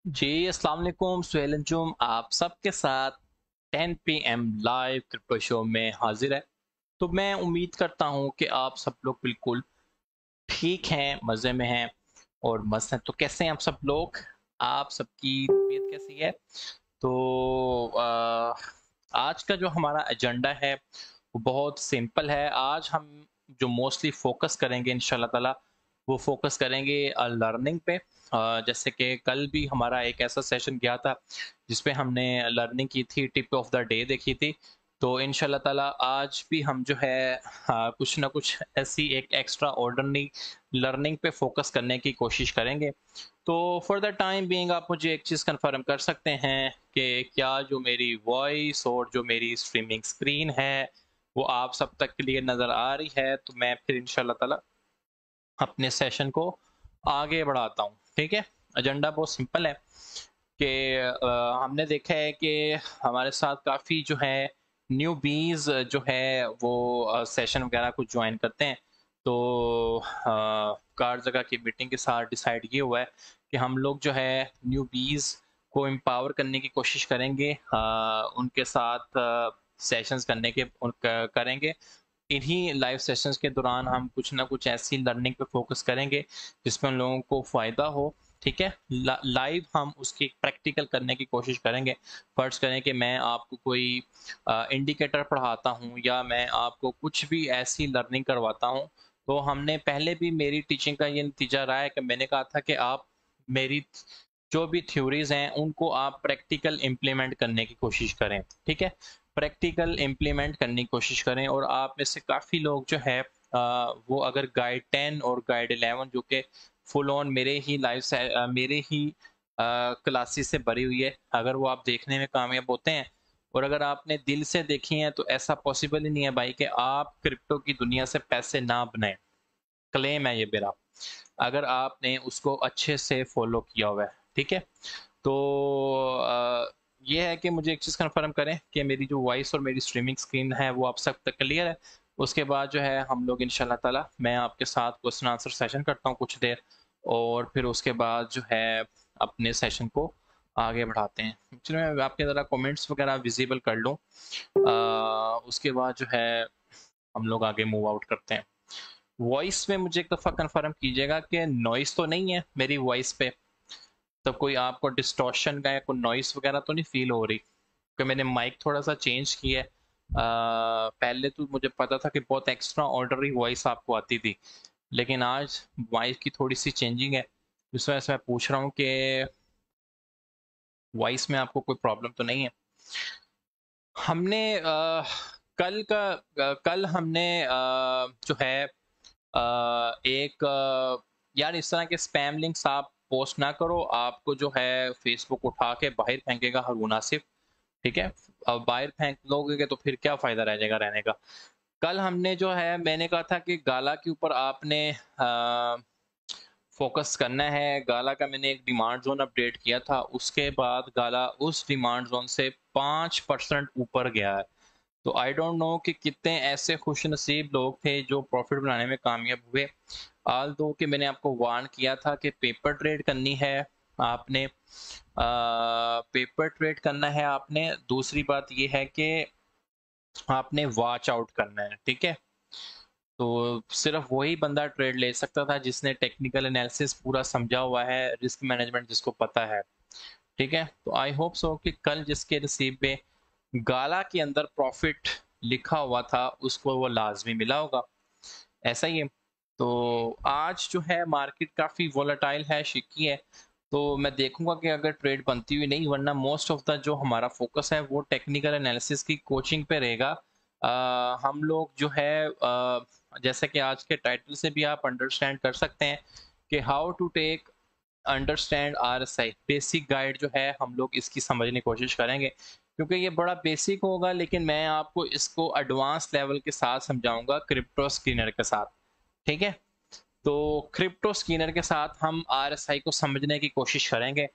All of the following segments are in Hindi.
जी अस्सलाम वालेकुम, सुहेल अंजुम आप सबके साथ 10 PM लाइव क्रिप्टो शो में हाजिर है। तो मैं उम्मीद करता हूँ कि आप सब लोग बिल्कुल ठीक हैं, मज़े में हैं और मस्त हैं। तो कैसे हैं आप सब लोग? आप सबकी तबीयत कैसी है? तो आज का जो हमारा एजेंडा है वो बहुत सिंपल है। आज हम जो मोस्टली फोकस करेंगे इंशाल्लाह ताला वो फोकस करेंगे लर्निंग पे। जैसे कि कल भी हमारा एक ऐसा सेशन गया था जिसपे हमने लर्निंग की थी, टिप ऑफ द डे देखी थी। तो इंशाल्लाह ताला आज भी हम जो है कुछ ना कुछ ऐसी एक एक्स्ट्रा ऑर्डिनरी लर्निंग पे फोकस करने की कोशिश करेंगे। तो फॉर द टाइम बीइंग आप मुझे एक चीज़ कंफर्म कर सकते हैं कि क्या जो मेरी वॉइस और जो मेरी स्ट्रीमिंग स्क्रीन है वो आप सब तक क्लियर नज़र आ रही है? तो मैं फिर इंशाल्लाह ताला अपने सेशन को आगे बढ़ाता हूँ। ठीक है, एजेंडा बहुत सिंपल है कि हमने देखा है कि हमारे साथ काफ़ी जो है न्यूबीज जो है वो सेशन वगैरह को ज्वाइन करते हैं। तो कार जगह की मीटिंग के साथ डिसाइड ये हुआ है कि हम लोग जो है न्यूबीज को एम्पावर करने की कोशिश करेंगे, उनके साथ सेशंस करने के करेंगे। इन्हीं लाइव सेशंस के दौरान हम कुछ ना कुछ ऐसी लर्निंग पे फोकस करेंगे जिसमें उन लोगों को फ़ायदा हो। ठीक है, लाइव हम उसकी प्रैक्टिकल करने की कोशिश करेंगे। फर्ज करें कि मैं आपको कोई इंडिकेटर पढ़ाता हूँ या मैं आपको कुछ भी ऐसी लर्निंग करवाता हूँ, तो हमने पहले भी मेरी टीचिंग का ये नतीजा रहा है कि मैंने कहा था कि आप मेरी जो भी थ्योरीज हैं उनको आप प्रैक्टिकल इम्प्लीमेंट करने की कोशिश करें। ठीक है, प्रैक्टिकल इम्प्लीमेंट करने की कोशिश करें। और आप में से काफ़ी लोग जो है वो अगर गाइड 10 और गाइड 11 जो कि फुल ऑन मेरे ही मेरे ही क्लासेस से भरी हुई है, अगर वो आप देखने में कामयाब होते हैं और अगर आपने दिल से देखी हैं, तो ऐसा पॉसिबल ही नहीं है भाई कि आप क्रिप्टो की दुनिया से पैसे ना बनाएं। क्लेम है ये मेरा, अगर आपने उसको अच्छे से फॉलो किया हुआ है। ठीक है, तो ये है कि मुझे एक चीज़ कंफर्म करें कि मेरी जो वॉइस और मेरी स्ट्रीमिंग स्क्रीन है वो आप सब तक क्लियर है। उसके बाद जो है हम लोग इंशाल्लाह ताला मैं आपके साथ क्वेश्चन आंसर सेशन करता हूँ कुछ देर, और फिर उसके बाद जो है अपने सेशन को आगे बढ़ाते हैं। चलो मैं आपके ज़रा कमेंट्स वगैरह विजिबल कर लूँ, उसके बाद जो है हम लोग आगे मूव आउट करते हैं। वॉइस में मुझे एक दफ़ा कंफर्म कीजिएगा कि नॉइस तो नहीं है मेरी वॉइस पे? तो कोई आपको डिस्टॉर्शन का या कोई नॉइस वगैरह तो नहीं फील हो रही? कि मैंने माइक थोड़ा सा चेंज किया है। पहले तो मुझे पता था कि बहुत एक्स्ट्रा ऑर्डनरी वॉइस आपको आती थी, लेकिन आज वॉइस की थोड़ी सी चेंजिंग है। इस वजह से मैं पूछ रहा हूँ कि वॉइस में आपको कोई प्रॉब्लम तो नहीं है? हमने कल हमने जो है एक यार इस तरह के स्पैम लिंक्स आप पोस्ट ना करो, आपको जो है फेसबुक उठा के बाहर फेंकेगा हारून आसिफ। ठीक है, अब बाहर फेंक लोगे तो फिर क्या फायदा रह जाएगा रहने का। कल हमने जो है मैंने कहा था कि गाला के ऊपर आपने फोकस करना है। गाला का मैंने एक डिमांड जोन अपडेट किया था, उसके बाद गाला उस डिमांड जोन से 5% ऊपर गया है। तो आई डोंट नो कि कितने ऐसे खुश नसीब लोग थे जो प्रॉफिट बनाने में कामयाब हुए। आल दो कि मैंने आपको वार्न किया था कि पेपर ट्रेड करनी है आपने, पेपर ट्रेड करना है आपने। दूसरी बात ये है कि आपने वॉच आउट करना है। ठीक है, तो सिर्फ वही बंदा ट्रेड ले सकता था जिसने टेक्निकल एनालिसिस पूरा समझा हुआ है, रिस्क मैनेजमेंट जिसको पता है। ठीक है, तो आई होप सो कि कल जिसके नसीब में गाला के अंदर प्रॉफिट लिखा हुआ था उसको वो लाजमी मिला होगा। ऐसा ही है। तो आज जो है मार्केट काफ़ी वोलेटाइल है, शिकी है। तो मैं देखूंगा कि अगर ट्रेड बनती हुई नहीं, वरना मोस्ट ऑफ द जो हमारा फोकस है वो टेक्निकल एनालिसिस की कोचिंग पे रहेगा। हम लोग जो है जैसे कि आज के टाइटल से भी आप अंडरस्टैंड कर सकते हैं कि how to take understand RSI basic guide जो है हम लोग इसकी समझने की कोशिश करेंगे, क्योंकि ये बड़ा बेसिक होगा लेकिन मैं आपको इसको एडवांस लेवल के साथ समझाऊंगा क्रिप्टो स्कैनर के साथ। ठीक है, तो क्रिप्टो स्कैनर के साथ हम आरएसआई को समझने की कोशिश करेंगे।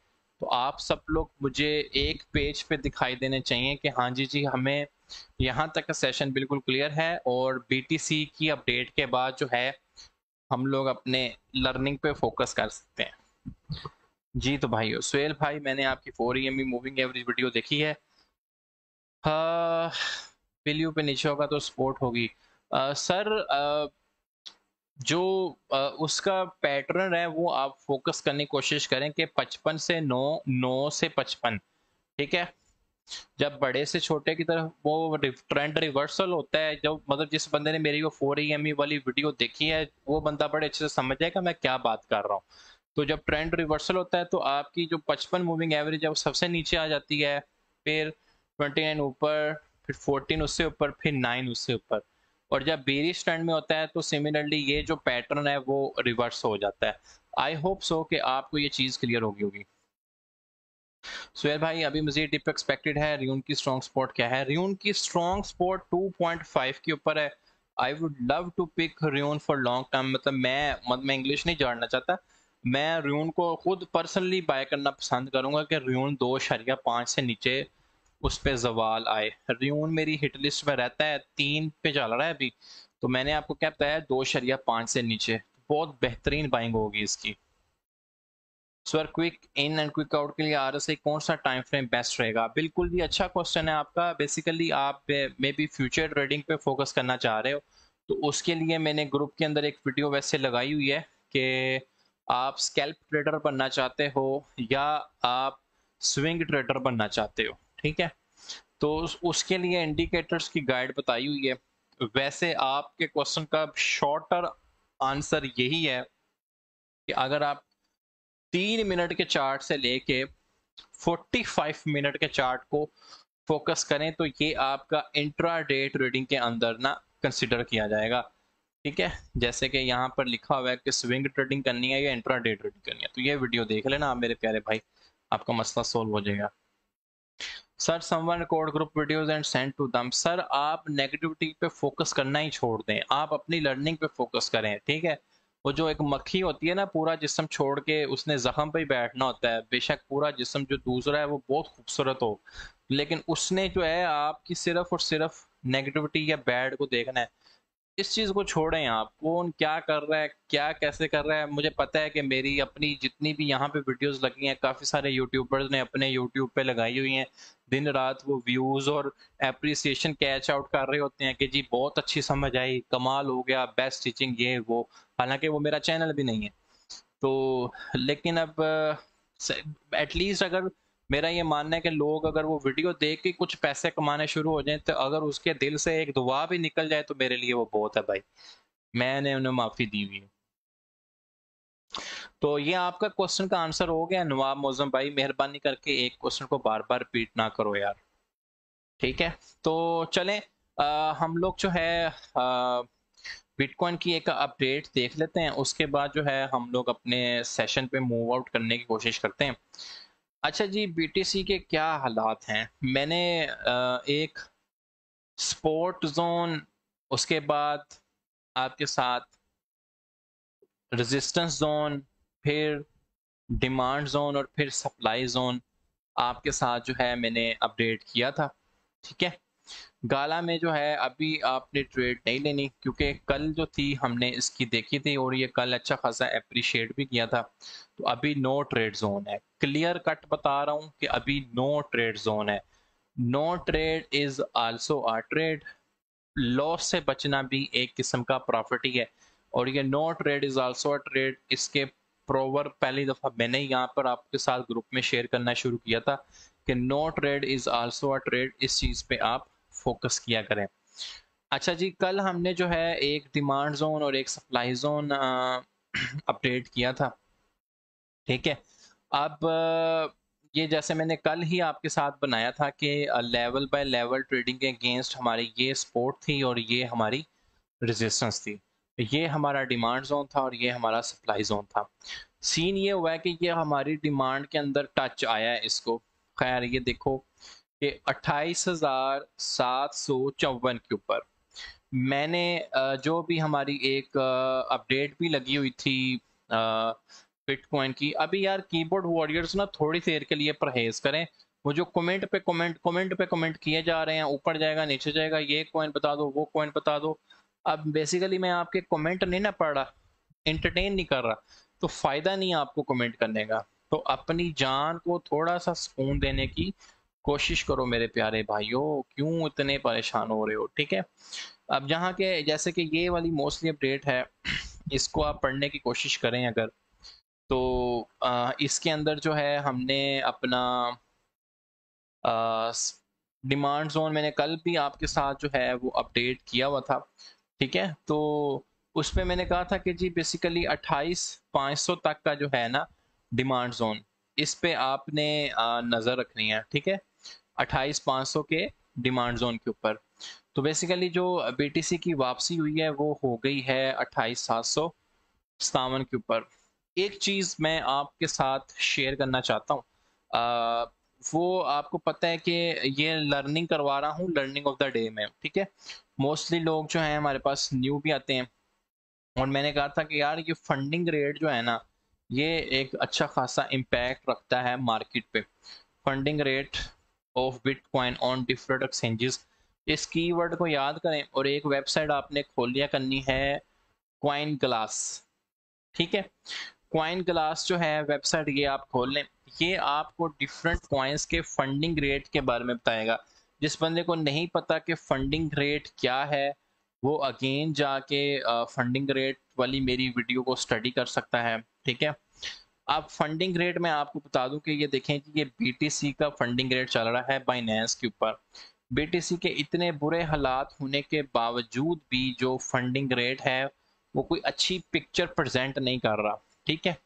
तो आप सब लोग मुझे एक पेज पे दिखाई देने चाहिए कि हाँ जी जी हमें यहाँ तक का सेशन बिल्कुल क्लियर है, और बीटीसी की अपडेट के बाद जो है हम लोग अपने लर्निंग पे फोकस कर सकते हैं। जी तो भाई सुहेल भाई, मैंने आपकी 4 EME मूविंग एवरेज वीडियो देखी है। हाँ, वैल्यू पे नीचे होगा तो स्पोर्ट होगी। सर, जो उसका पैटर्न है वो आप फोकस करने की कोशिश करें कि 55 से 9, 9 से 55। ठीक है, जब बड़े से छोटे की तरफ वो ट्रेंड रिवर्सल होता है, जब मतलब जिस बंदे ने मेरी वो 4 EME वाली वीडियो देखी है वो बंदा बड़े अच्छे से समझ जाएगा मैं क्या बात कर रहा हूँ। तो जब ट्रेंड रिवर्सल होता है तो आपकी जो 55 मूविंग एवरेज है वो सबसे नीचे आ जाती है, फिर 29 ऊपर, फिर 14 उससे ऊपर, फिर 9 उससे ऊपर। और जब बेरिश ट्रेंड में होता है तो सिमिलरली ये जो पैटर्न है वो रिवर्स हो जाता है। आई होप सो कि आपको ये चीज़ क्लियर होगी। सुहेल भाई, अभी मजीद डिप एक्सपेक्टेड है। रियून की स्ट्रॉन्ग स्पॉट क्या है? रियून की स्ट्रॉन्ग स्पॉट 2.5 के ऊपर है। I would love to pick rune for long term. मतलब मैं इंग्लिश नहीं जानना चाहता, मैं रियून को खुद पर्सनली बाय करना पसंद करूंगा कि रियून 2.5 से नीचे उस पर जवाल आए। रियून मेरी हिट लिस्ट में रहता है, 3 पे चल रहा है अभी, तो मैंने आपको क्या बताया, 2.5 से नीचे बहुत बेहतरीन बाइंग होगी इसकी। Sir, quick in and quick out के लिए आरएसआई कौन सा टाइम फ्रेम बेस्ट रहेगा? बिल्कुल जी, अच्छा क्वेश्चन है आपका। बेसिकली आप मे बी फ्यूचर ट्रेडिंग पे फोकस करना चाह रहे हो, तो उसके लिए मैंने ग्रुप के अंदर एक वीडियो वैसे लगाई हुई है कि आप स्कैल्प ट्रेडर बनना चाहते हो या आप स्विंग ट्रेडर बनना चाहते हो। ठीक है, तो उसके लिए इंडिकेटर्स की गाइड बताई हुई है। वैसे आपके क्वेश्चन का शॉर्टर आंसर यही है कि अगर आप 3 मिनट के चार्ट से लेके 45 मिनट के चार्ट को फोकस करें तो ये आपका इंट्रा डे ट्रेडिंग के अंदर ना कंसिडर किया जाएगा। ठीक है, जैसे कि यहाँ पर लिखा हुआ है कि स्विंग ट्रेडिंग करनी है या इंट्रा डे ट्रेडिंग करनी है, तो ये वीडियो देख लेना आप मेरे प्यारे भाई, आपका मसला सोल्व हो जाएगा। Sir, someone record group videos and send to them. Sir, आप नेगेटिविटी पे फोकस करना ही छोड़ दें, आप अपनी लर्निंग पे फोकस करें। ठीक है, वो जो एक मक्खी होती है ना, पूरा जिस्म छोड़ के उसने जख्म पे ही बैठना होता है। बेशक पूरा जिस्म जो दूसरा है वो बहुत खूबसूरत हो, लेकिन उसने जो है आपकी सिर्फ और सिर्फ नेगेटिविटी या बैड को देखना है। इस चीज को छोड़ें, आप कौन क्या कर रहा है, क्या कैसे कर रहा है। मुझे पता है कि मेरी अपनी जितनी भी यहाँ पे वीडियोस लगी हैं, काफी सारे यूट्यूबर्स ने अपने यूट्यूब पे लगाई हुई हैं। दिन रात वो व्यूज और एप्रिसिएशन कैच आउट कर रहे होते हैं कि जी बहुत अच्छी समझ आई, कमाल हो गया, बेस्ट टीचिंग, ये वो। हालांकि वो मेरा चैनल भी नहीं है। तो लेकिन अब एटलीस्ट अगर मेरा ये मानना है कि लोग अगर वो वीडियो देख के कुछ पैसे कमाने शुरू हो जाएं, तो अगर उसके दिल से एक दुआ भी निकल जाए तो मेरे लिए वो बहुत है भाई। मैंने उन्हें माफी दी हुई है। तो ये आपका क्वेश्चन का आंसर हो गया नवाब मौजम भाई। मेहरबानी करके एक क्वेश्चन को बार बार रिपीट ना करो यार। ठीक है, तो चलें, हम लोग जो है बिटकॉइन की एक अपडेट देख लेते हैं, उसके बाद जो है हम लोग अपने सेशन पे मूव आउट करने की कोशिश करते हैं। अच्छा जी, बीटीसी के क्या हालात हैं? मैंने एक स्पोर्ट जोन, उसके बाद आपके साथ रेजिस्टेंस जोन, फिर डिमांड जोन और फिर सप्लाई जोन आपके साथ जो है मैंने अपडेट किया था। ठीक है, गाला में जो है अभी आपने ट्रेड नहीं लेनी, क्योंकि कल जो थी हमने इसकी देखी थी और ये कल अच्छा खासा अप्रिशिएट भी किया था। तो अभी नो ट्रेड जोन है, क्लियर कट बता रहा हूँ कि अभी नो ट्रेड जोन है। No trade is also a trade. Loss से बचना भी एक किस्म का प्रॉफिट ही है, और ये no trade is also a trade, इसके प्रोवर पहली दफा मैंने यहाँ पर आपके साथ ग्रुप में शेयर करना शुरू किया था कि no trade is also a trade. इस चीज पे आप फोकस किया करें। अच्छा जी, कल हमने जो है एक डिमांड जोन और एक सप्लाई जोन अपडेट किया था। ठीक है, अब ये जैसे मैंने कल ही आपके साथ बनाया था कि लेवल बाय लेवल ट्रेडिंग के अगेंस्ट हमारी ये सपोर्ट थी और ये हमारी रेजिस्टेंस थी। ये हमारा डिमांड जोन था और ये हमारा सप्लाई जोन था। सीन ये हुआ है कि ये हमारी डिमांड के अंदर टच आया है इसको। खैर ये देखो कि 28,754 के ऊपर मैंने जो भी हमारी एक अपडेट भी लगी हुई थी बिटकॉइन की। अभी यार कीबोर्ड वॉरियर्स ना थोड़ी देर के लिए परहेज करें। वो जो कमेंट किए जा रहे हैं, ऊपर जाएगा नीचे जाएगा, ये कॉइन बता दो वो कॉइन बता दो। अब बेसिकली मैं आपके कमेंट नहीं ना पढ़ रहा, एंटरटेन नहीं कर रहा, तो फायदा नहीं है आपको कमेंट करने का। तो अपनी जान को थोड़ा सा सुकून देने की कोशिश करो मेरे प्यारे भाइयों, क्यों इतने परेशान हो रहे हो, ठीक है। अब यहाँ के जैसे कि ये वाली मोस्टली अपडेट है, इसको आप पढ़ने की कोशिश करें अगर, तो इसके अंदर जो है हमने अपना डिमांड जोन, मैंने कल भी आपके साथ जो है वो अपडेट किया हुआ था, ठीक है। तो उसमें मैंने कहा था कि जी बेसिकली 28,500 तक का जो है ना डिमांड जोन, इस पे आपने नज़र रखनी है, ठीक है। 28,500 के डिमांड जोन के ऊपर। तो बेसिकली जो बीटीसी की वापसी हुई है वो हो गई है 28,757 के ऊपर। एक चीज़ मैं आपके साथ शेयर करना चाहता हूँ, वो आपको पता है कि ये लर्निंग करवा रहा हूँ लर्निंग ऑफ द डे में, ठीक है। मोस्टली लोग जो हैं हमारे पास न्यू भी आते हैं, और मैंने कहा था कि यार ये फंडिंग रेट जो है ना, ये एक अच्छा खासा इम्पैक्ट रखता है मार्केट पे। Funding rate of bitcoin on different exchanges, इस कीवर्ड को याद करें, और एक वेबसाइट आपने खोल लिया करनी है, क्वाइन ग्लास, ठीक है। क्वाइन ग्लास जो है वेबसाइट, ये आप खोल लें, ये आपको डिफरेंट कॉइन्स के फंडिंग रेट के बारे में बताएगा। जिस बंदे को नहीं पता कि फंडिंग रेट क्या है, वो अगेन जाके फंडिंग रेट वाली मेरी वीडियो को स्टडी कर सकता है, ठीक है। अब फंडिंग रेट में आपको बता दूं कि ये देखें कि ये बीटीसी का फंडिंग रेट चल रहा है बाइनेंस के ऊपर। बीटीसी के इतने बुरे हालात होने के बावजूद भी जो फंडिंग रेट है वो कोई अच्छी पिक्चर प्रेजेंट नहीं कर रहा, ठीक है।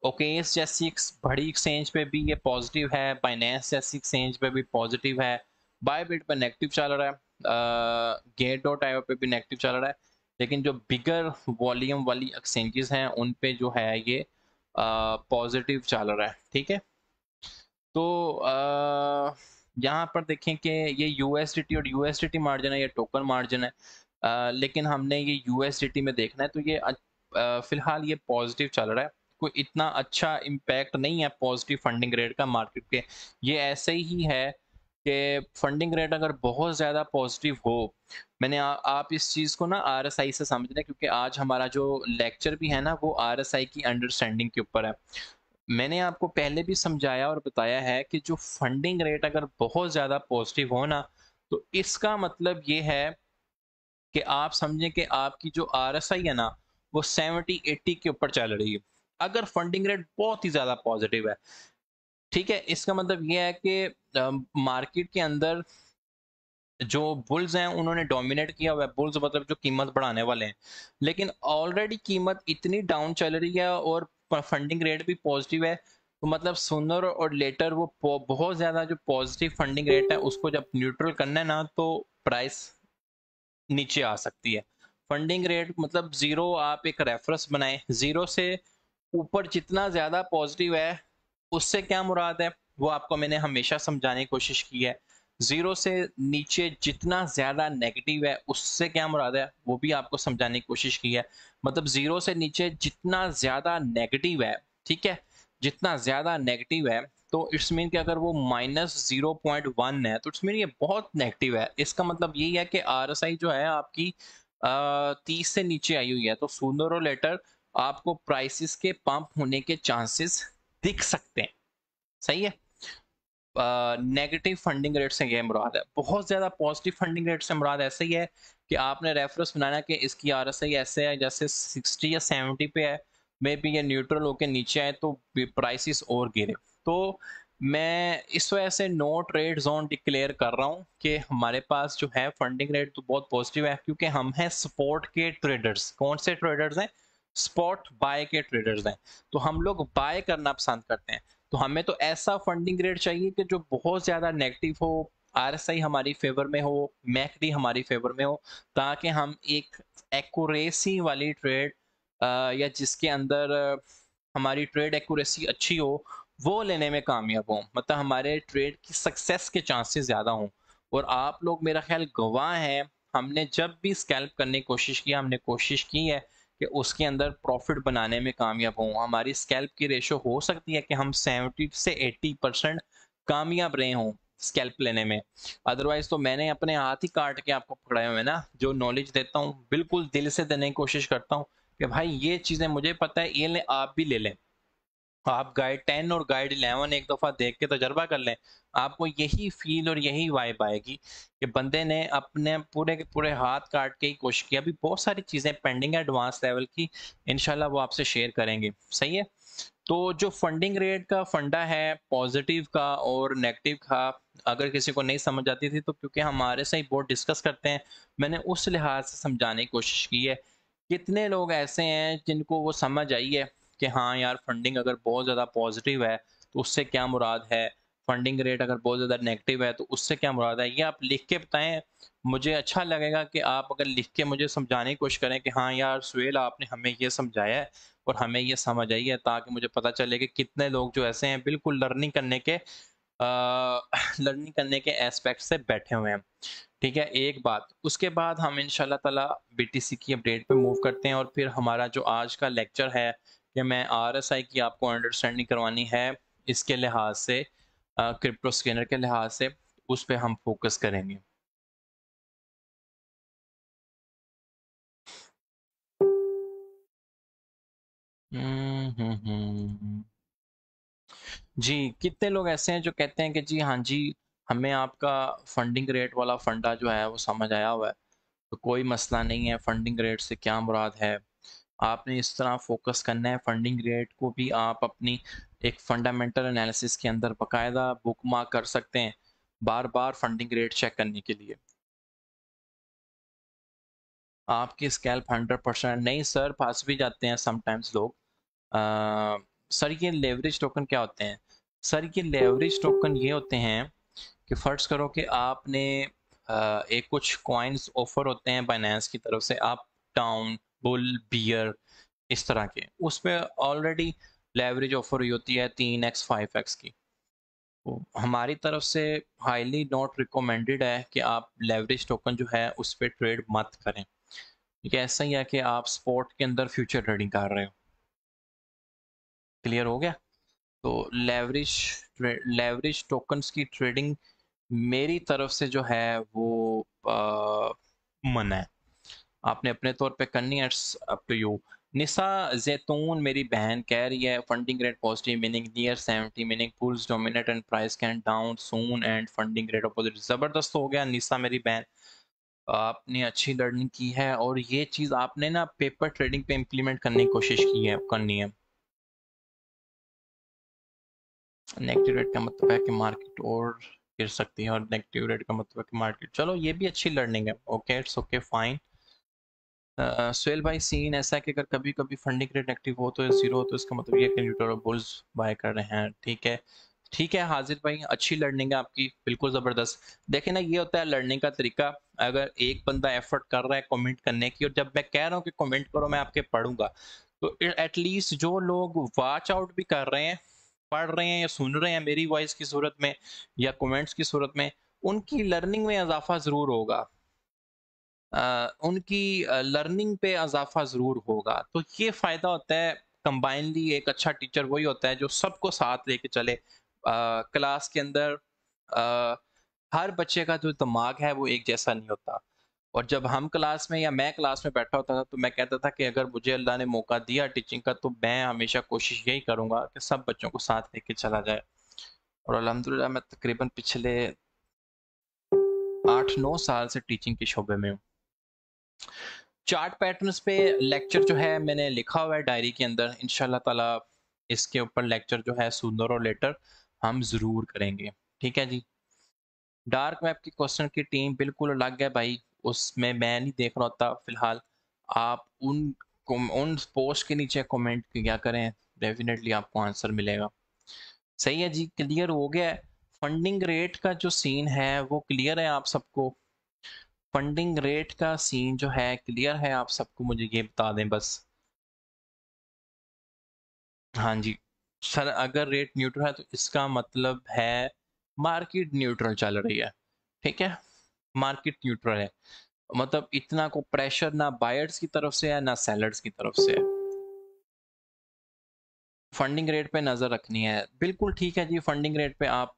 ओकेस जैसी बड़ी एक्सचेंज पे भी ये पॉजिटिव है, बाइनेंस जैसी एक्सचेंज पे भी पॉजिटिव है, बायबिट पे नेगेटिव चल रहा है, गेट डॉट आईओ पे भी नेगेटिव चल रहा है, लेकिन जो बिगर वॉल्यूम वाली एक्सचेंजेस हैं उन पे जो है ये पॉजिटिव चल रहा है, ठीक है। तो यहाँ पर देखें कि ये यूएसडीटी और यूएसडीटी मार्जिन है, ये टोकन मार्जिन है, लेकिन हमने ये यूएसडीटी में देखना है, तो ये फिलहाल ये पॉजिटिव चल रहा है। कोई इतना अच्छा इम्पैक्ट नहीं है पॉजिटिव फंडिंग रेट का मार्केट पे। ये ऐसे ही है कि फंडिंग रेट अगर बहुत ज़्यादा पॉजिटिव हो, आप इस चीज़ को ना आरएसआई से समझ लें, क्योंकि आज हमारा जो लेक्चर भी है ना वो आरएसआई की अंडरस्टैंडिंग के ऊपर है। मैंने आपको पहले भी समझाया और बताया है कि जो फंडिंग रेट अगर बहुत ज़्यादा पॉजिटिव हो ना, तो इसका मतलब ये है कि आप समझें कि आपकी जो आरएसआई है ना वो 70-80 के ऊपर चल रही है, अगर फंडिंग रेट बहुत ही ज़्यादा पॉजिटिव है, ठीक है। इसका मतलब ये है कि मार्केट के अंदर जो बुल्स हैं उन्होंने डोमिनेट किया हुआ है, बुल्स मतलब जो कीमत बढ़ाने वाले हैं, लेकिन ऑलरेडी कीमत इतनी डाउन चल रही है और फंडिंग रेट भी पॉजिटिव है, तो मतलब सुनर और लेटर वो बहुत ज़्यादा जो पॉजिटिव फंडिंग रेट है उसको जब न्यूट्रल करना है ना, तो प्राइस नीचे आ सकती है। फंडिंग रेट मतलब जीरो, आप एक रेफरेंस बनाएं, जीरो से ऊपर जितना ज़्यादा पॉजिटिव है उससे क्या मुराद है वो आपको मैंने हमेशा समझाने की कोशिश की है। जीरो से नीचे जितना ज्यादा नेगेटिव है उससे क्या मुराद है वो भी आपको समझाने की कोशिश की है। मतलब जीरो से नीचे जितना ज्यादा नेगेटिव है, ठीक है, जितना ज्यादा नेगेटिव है, तो इट्स मीन कि अगर वो -0.1 है तो इट्स मीन ये बहुत नेगेटिव है। इसका मतलब यही है कि आरएसआई जो है आपकी 30 से नीचे आई हुई है, तो सूनर और लेटर आपको प्राइसेस के पंप होने के चांसेस दिख सकते हैं, सही है। नेगेटिव फंडिंग रेट से ये मुराद है, बहुत ज्यादा पॉजिटिव फंडिंग रेट से मुराद ऐसे ही है कि आपने रेफरेंस बनाना कि इसकी आरएसआई ऐसे है जैसे 60 या 70 पे है, मे बी ये न्यूट्रल होके नीचे आए तो प्राइसेस और गिरे। तो मैं इस वजह से नो ट्रेड जोन डिक्लेयर कर रहा हूँ कि हमारे पास जो है फंडिंग रेट तो बहुत पॉजिटिव है, क्योंकि हम हैं स्पॉट के ट्रेडर्स। कौन से ट्रेडर्स हैं? स्पॉट बाय के ट्रेडर्स हैं। तो हम लोग बाय करना पसंद करते हैं, तो हमें तो ऐसा फंडिंग रेट चाहिए कि जो बहुत ज्यादा नेगेटिव हो, आरएसआई हमारी फेवर में हो, मैकडी हमारी फेवर में हो, ताकि हम एक एक्यूरेसी वाली ट्रेड या जिसके अंदर हमारी ट्रेड एक्यूरेसी अच्छी हो वो लेने में कामयाब हो, मतलब हमारे ट्रेड की सक्सेस के चांसेस ज्यादा हों। और आप लोग मेरा ख्याल गवाह हैं, हमने जब भी स्कैल्प करने की कोशिश की, हमने कोशिश की है कि उसके अंदर प्रॉफिट बनाने में कामयाब हों। हमारी स्कैल्प की रेशो हो सकती है कि हम 70 से 80% कामयाब रहे हों स्कैल्प लेने में। अदरवाइज तो मैंने अपने हाथ ही काट के आपको पकड़ाए हुए ना, जो नॉलेज देता हूँ बिल्कुल दिल से देने की कोशिश करता हूँ कि भाई ये चीजें मुझे पता है, ये ले आप भी ले लें। आप गाइड 10 और गाइड 11 एक दफ़ा देख के तजर्बा कर लें, आपको यही फील और यही वाइब आएगी कि बंदे ने अपने पूरे के पूरे हाथ काट के ही कोशिश की। अभी बहुत सारी चीज़ें पेंडिंग है एडवांस लेवल की, इंशाल्लाह वो आपसे शेयर करेंगे। सही है? तो जो फंडिंग रेट का फंडा है पॉजिटिव का और नेगेटिव का, अगर किसी को नहीं समझ आती थी तो क्योंकि हमारे से ही बहुत डिस्कस करते हैं, मैंने उस लिहाज से समझाने की कोशिश की है। कितने लोग ऐसे हैं जिनको वो समझ आई है कि हाँ यार, फंडिंग अगर बहुत ज़्यादा पॉजिटिव है तो उससे क्या मुराद है, फंडिंग रेट अगर बहुत ज़्यादा नेगेटिव है तो उससे क्या मुराद है, ये आप लिख के बताएं। मुझे अच्छा लगेगा कि आप अगर लिख के मुझे समझाने की कोशिश करें कि हाँ यार सुहेल, आपने हमें ये समझाया है और हमें ये समझ आई है, ताकि मुझे पता चले कि कितने लोग जो ऐसे हैं बिल्कुल लर्निंग करने के लर्निंग करने के एस्पेक्ट से बैठे हुए हैं। ठीक है, एक बात। उसके बाद हम इंशाल्लाह ताला बीटीसी की अपडेट पे मूव करते हैं और फिर हमारा जो आज का लेक्चर है कि मैं आरएसआई की आपको अंडरस्टैंडिंग करवानी है इसके लिहाज से, क्रिप्टो स्कैनर के लिहाज से, उस पे हम फोकस करेंगे। हम्म हम्म हम्म हम्म। जी, कितने लोग ऐसे हैं जो कहते हैं कि जी हाँ जी, हमें आपका फंडिंग रेट वाला फंडा जो है वो समझ आया हुआ है, तो कोई मसला नहीं है, फंडिंग रेट से क्या मुराद है। आपने इस तरह फोकस करना है, फंडिंग रेट को भी आप अपनी एक फंडामेंटल एनालिसिस के अंदर बकायदा बुक मार्क कर सकते हैं, बार बार फंडिंग रेट चेक करने के लिए। आपकी स्कैल्प 100% नहीं सर, पास भी जाते हैं समटाइम्स लोग। सर ये लेवरेज टोकन क्या होते हैं? सर ये लेवरेज टोकन ये होते हैं कि फर्ज करो कि आपने एक कुछ कॉइन्स ऑफर होते हैं बाइनेंस की तरफ से, आप टाउन, बुल, बियर, इस तरह के, उस पर ऑलरेडी लेवरेज ऑफर हुई होती है 3x 5x की। तो हमारी तरफ से हाईली नॉट रिकमेंडेड है कि आप लेवरेज टोकन जो है उस पर ट्रेड मत करें। ठीक है, ऐसा ही है कि आप स्पॉट के अंदर फ्यूचर ट्रेडिंग कर रहे हो। क्लियर हो गया? तो लेवरेज टोकन्स की ट्रेडिंग मेरी तरफ से जो है वो मना है। आपने अपने तौर पे करनी है, it's up to you. Nisa Zaitoon मेरी बहन कह रही है funding rate positive meaning near 70 meaning bulls dominate and price can down soon and funding rate opposite. ज़बरदस्त हो गया निसा मेरी बहन, आपने अच्छी लर्निंग की है और ये चीज़ आपने ना पेपर ट्रेडिंग पे इम्प्लीमेंट करने की कोशिश की है, करनी है। नेगेटिव रेट का मतलब है कि मार्केट और गिर सकती है, और नेगेटिव रेट का मतलब है कि मार्केट, चलो ये भी अच्छी लर्निंग है। Okay, it's okay, fine. Suhail भाई, सीन ऐसा है कि अगर कभी कभी फंडिंग रेट एक्टिव हो तो जीरो हो तो इसका मतलब ये है कि न्यूट्रल बुल्स बाय कर रहे हैं। ठीक है, ठीक है हाजिर भाई, अच्छी लर्निंग है आपकी, बिल्कुल ज़बरदस्त। देखे ना, ये होता है लर्निंग का तरीका। अगर एक बंदा एफर्ट कर रहा है कमेंट करने की, और जब मैं कह रहा हूँ कि कमेंट करो, मैं आपके पढ़ूंगा, तो एटलीस्ट जो लोग वॉच आउट भी कर रहे हैं, पढ़ रहे हैं या सुन रहे हैं मेरी वॉइस की सूरत में या कमेंट्स की सूरत में, उनकी लर्निंग में इजाफा ज़रूर होगा, उनकी लर्निंग पे इजाफा ज़रूर होगा। तो ये फ़ायदा होता है कंबाइनली। एक अच्छा टीचर वही होता है जो सबको साथ लेके चले क्लास के अंदर। अ, हर बच्चे का जो दिमाग है वो एक जैसा नहीं होता, और जब हम क्लास में या मैं क्लास में बैठा होता था तो मैं कहता था कि अगर मुझे अल्लाह ने मौका दिया टीचिंग का तो मैं हमेशा कोशिश यही करूँगा कि सब बच्चों को साथ लेके चला जाए। और अल्हम्दुलिल्लाह मैं तकरीबन पिछले 8-9 साल से टीचिंग के शोबे में हूँ। चार्ट पैटर्न्स पे लेक्चर जो है मैंने लिखा हुआ है डायरी के अंदर, इंशाल्लाह ताला इसके ऊपर लेक्चर जो है सूनर और लेटर हम ज़रूर करेंगे। ठीक है जी। डार्क वेब की क्वेश्चन की टीम बिल्कुल अलग है भाई, उसमें मैं नहीं देख रहा होता फिलहाल। आप उन पोस्ट के नीचे कमेंट किया करें, डेफिनेटली आपको आंसर मिलेगा। सही है जी, क्लियर हो गया है। फंडिंग रेट का जो सीन है वो क्लियर है आप सबको? फंडिंग रेट का सीन जो है क्लियर है आप सबको? मुझे ये बता दें बस। हाँ जी सर, अगर रेट न्यूट्रल है तो इसका मतलब है मार्केट न्यूट्रल चल रही है। ठीक है, मार्केट न्यूट्रल है, मतलब इतना को प्रेशर ना बायर्स की तरफ से है ना सेलर्स की तरफ से है। फंडिंग रेट पे नज़र रखनी है, बिल्कुल ठीक है जी। फंडिंग रेट पे आप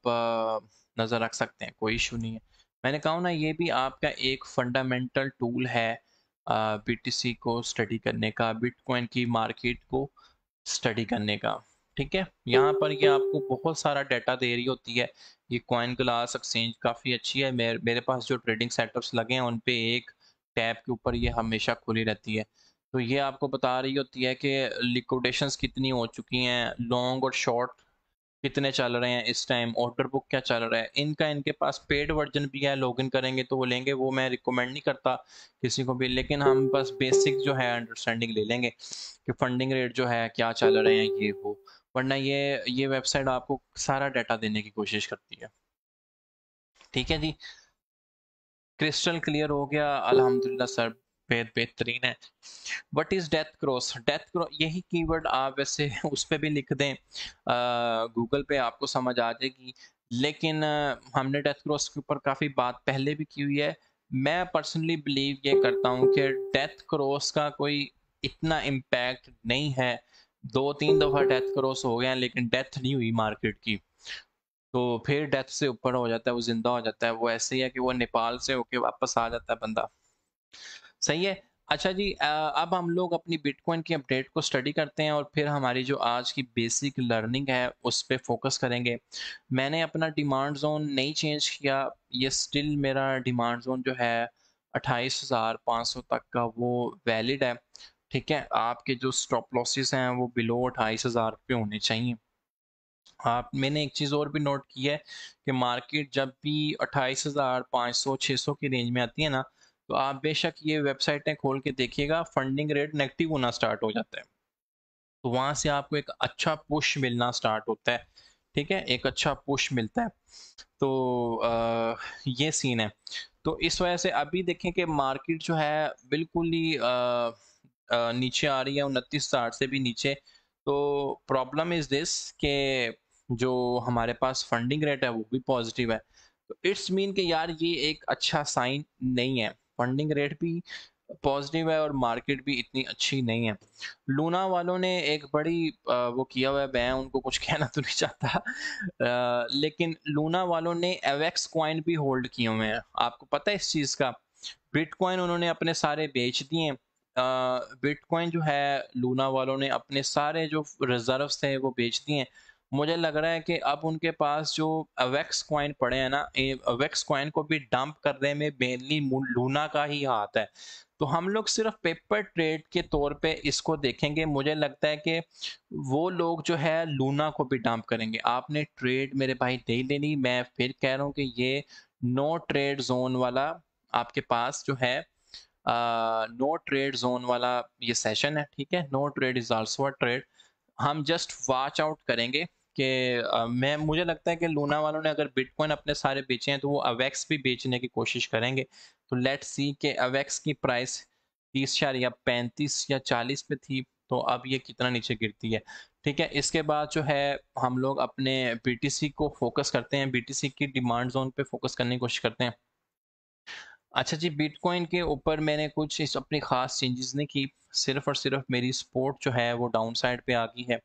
नज़र रख सकते हैं, कोई इशू नहीं है। मैंने कहा ना, ये भी आपका एक फंडामेंटल टूल है बीटीसी को स्टडी करने का, बिटकॉइन की मार्केट को स्टडी करने का। ठीक है, यहाँ पर ये आपको बहुत सारा डाटा दे रही होती है। ये कॉइन ग्लास एक्सचेंज काफ़ी अच्छी है। मेरे पास जो ट्रेडिंग सेटअप्स लगे हैं उन पे एक टैब के ऊपर ये हमेशा खुली रहती है। तो ये आपको बता रही होती है कि लिक्विडेशंस कितनी हो चुकी हैं, लॉन्ग और शॉर्ट कितने चल रहे हैं इस टाइम, ऑर्डर बुक क्या चल रहा है। इनका इनके पास पेड वर्जन भी है, लॉगिन करेंगे तो वो लेंगे, वो मैं रिकमेंड नहीं करता किसी को भी, लेकिन हम बस बेसिक जो है अंडरस्टैंडिंग ले लेंगे कि फंडिंग रेट जो है क्या चल रहे हैं ये वो। वरना ये वेबसाइट आपको सारा डाटा देने की कोशिश करती है। ठीक है जी, क्रिस्टल क्लियर हो गया, अल्हम्दुलिल्लाह सर, बेहतरीन है। What is death cross? Death cross यही कीवर्ड आप वैसे उस पे भी लिख दें, गूगल पे आपको समझ आ जाएगी। लेकिन हमने डेथ क्रॉस के ऊपर काफ़ी बात पहले भी की हुई है। मैं पर्सनली बिलीव ये करता हूँ कि डेथ क्रॉस का कोई इतना इम्पैक्ट नहीं है। 2-3 दफ़ा डेथ क्रॉस हो गया है लेकिन डेथ नहीं हुई मार्केट की। तो फिर डेथ से ऊपर हो जाता है, वो जिंदा हो जाता है। वो ऐसे ही है कि वो नेपाल से होके वापस आ जाता है बंदा। सही है। अच्छा जी, अब हम लोग अपनी बिटकॉइन की अपडेट को स्टडी करते हैं और फिर हमारी जो आज की बेसिक लर्निंग है उस पे फोकस करेंगे। मैंने अपना डिमांड जोन नहीं चेंज किया, ये स्टिल मेरा डिमांड जोन जो है 28,500 तक का वो वैलिड है। ठीक है, आपके जो स्टॉप लॉसेस हैं वो बिलो 28,000 पे होने चाहिए। आप मैंने एक चीज़ और भी नोट की है कि मार्केट जब भी 28,500 600 की रेंज में आती है ना, तो आप बेशक ये वेबसाइटें खोल के देखिएगा, फंडिंग रेट नेगेटिव होना स्टार्ट हो जाता है। तो वहां से आपको एक अच्छा पुश मिलना स्टार्ट होता है। ठीक है, एक अच्छा पुश मिलता है। तो ये सीन है। तो इस वजह से अभी देखें कि मार्केट जो है बिल्कुल ही नीचे आ रही है, 29,60 से भी नीचे। तो प्रॉब्लम इज दिस के जो हमारे पास फंडिंग रेट है वो भी पॉजिटिव है। तो इट्स मीन कि यार ये एक अच्छा साइन नहीं है। फंडिंग रेट भी पॉजिटिव है और मार्केट भी इतनी अच्छी नहीं है। लूना वालों ने एक बड़ी वो किया हुआ है, मैं उनको कुछ कहना तो नहीं चाहता, लेकिन लूना वालों ने एवेक्स कॉइन भी होल्ड किए हुए हैं। आपको पता है इस चीज़ का? बिटकॉइन उन्होंने अपने सारे बेच दिए। बिटकॉइन जो है लूना वालों ने अपने सारे जो रिजर्व्स थे वो बेच दिए। मुझे लग रहा है कि अब उनके पास जो अवेक्स कॉइन पड़े हैं ना, अवेक्स कॉइन को भी डंप करने में मेनली लूना का ही हाथ है। तो हम लोग सिर्फ पेपर ट्रेड के तौर पे इसको देखेंगे। मुझे लगता है कि वो लोग जो है लूना को भी डंप करेंगे। आपने ट्रेड मेरे भाई नहीं लेनी, मैं फिर कह रहा हूँ कि ये नो ट्रेड जोन वाला आपके पास जो है, नो ट्रेड जोन वाला ये सेशन है। ठीक है, no trade is also a trade. हम जस्ट वॉच आउट करेंगे कि मैं मुझे लगता है कि लूना वालों ने अगर बिटकॉइन अपने सारे बेचे हैं तो वो अवेक्स भी बेचने की कोशिश करेंगे। तो लेट्स सी कि अवेक्स की प्राइस 30 या 35 या 40 पे थी, तो अब ये कितना नीचे गिरती है। ठीक है, इसके बाद जो है हम लोग अपने बीटीसी को फोकस करते हैं, बीटीसी की डिमांड जोन पे फोकस करने की कोशिश करते हैं। अच्छा जी, बिटकॉइन के ऊपर मैंने कुछ इस अपनी ख़ास चेंजेस नहीं की, सिर्फ और सिर्फ मेरी सपोर्ट जो है वो डाउन साइड पे आ गई है।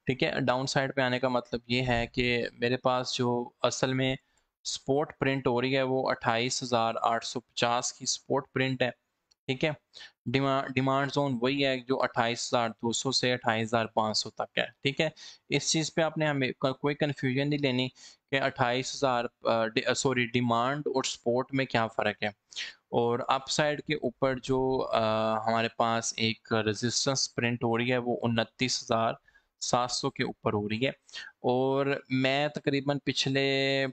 ठीक है, डाउन साइड पे आने का मतलब ये है कि मेरे पास जो असल में सपोर्ट प्रिंट हो रही है वो 28,850 की सपोर्ट प्रिंट है। ठीक है, डिमांड जोन वही है जो 28,200 से 28,500 तक है। ठीक है, इस चीज़ पे आपने हमें कोई कंफ्यूजन नहीं लेनी कि 28,000 सॉरी, डिमांड और सपोर्ट में क्या फ़र्क है। और अपसाइड के ऊपर जो हमारे पास एक रेजिस्टेंस प्रिंट हो रही है वो 29,700 के ऊपर हो रही है। और मैं तकरीबन पिछले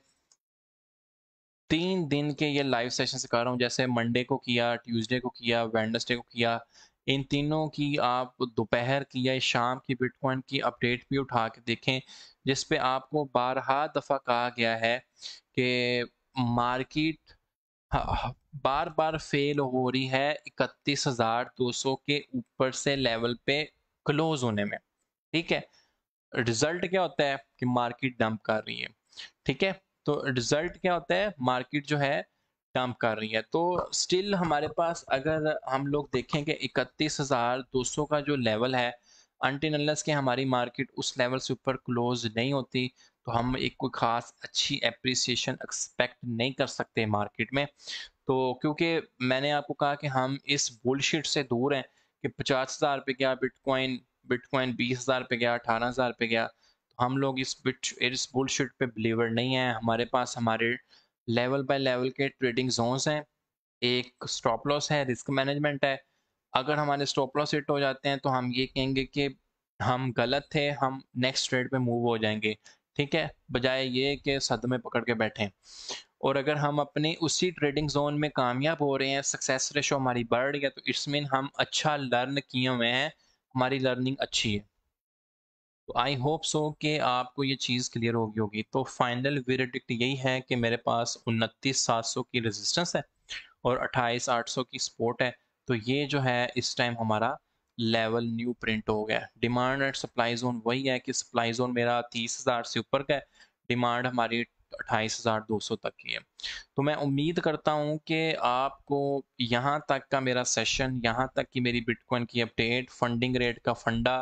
3 दिन के ये लाइव सेशन से कर रहा हूँ, जैसे मंडे को किया, ट्यूसडे को किया, वेडनेसडे को किया। इन तीनों की आप दोपहर की या शाम की बिटकॉइन की अपडेट भी उठा के देखें, जिस पे आपको बारहा दफ़ा कहा गया है कि मार्केट बार बार फेल हो रही है 31,200 के ऊपर से लेवल पे क्लोज होने में। ठीक है, रिजल्ट क्या होता है कि मार्केट डंप कर रही है। ठीक है, तो रिजल्ट क्या होता है, मार्केट जो है डंप कर रही है। तो स्टिल हमारे पास अगर हम लोग देखें कि 31,200 का जो लेवल है, अनटिल अनलेस के हमारी मार्केट उस लेवल से ऊपर क्लोज नहीं होती, तो हम एक कोई खास अच्छी एप्रिसिएशन एक्सपेक्ट नहीं कर सकते मार्केट में। तो क्योंकि मैंने आपको कहा कि हम इस बुलशिट से दूर हैं कि 50,000 रुपये का बिटकॉइन बिटकॉइन 20,000 पे गया, 18,000 पे गया, तो हम लोग इस बुलशिट पे बिलीवर नहीं है। हमारे पास हमारे लेवल बाय लेवल के ट्रेडिंग जोन्स हैं, एक स्टॉप लॉस है, रिस्क मैनेजमेंट है। अगर हमारे स्टॉप लॉस हिट हो जाते हैं तो हम ये कहेंगे कि हम गलत थे, हम नेक्स्ट ट्रेड पे मूव हो जाएंगे, ठीक है, बजाय ये कि सदमे पकड़ के बैठे। और अगर हम अपनी उसी ट्रेडिंग जोन में कामयाब हो रहे हैं, सक्सेस रेशो हमारी बढ़ रही है, तो इट्स मीन हम अच्छा लर्न किए हुए हैं, हमारी लर्निंग अच्छी है। तो आई होप सो कि आपको ये चीज़ क्लियर होगी होगी। तो फाइनल वेरिडिक्ट यही है कि मेरे पास 29,700 की रेजिस्टेंस है और 28,800 की सपोर्ट है। तो ये जो है इस टाइम हमारा लेवल न्यू प्रिंट हो गया। डिमांड एंड सप्लाई जोन वही है कि सप्लाई जोन मेरा 30,000 से ऊपर का है, डिमांड हमारी 28,200 तक की है। तो मैं उम्मीद करता हूँ कि आपको यहाँ तक का मेरा सेशन, यहाँ तक की मेरी बिटकॉइन की अपडेट, फंडिंग रेट का फंडा,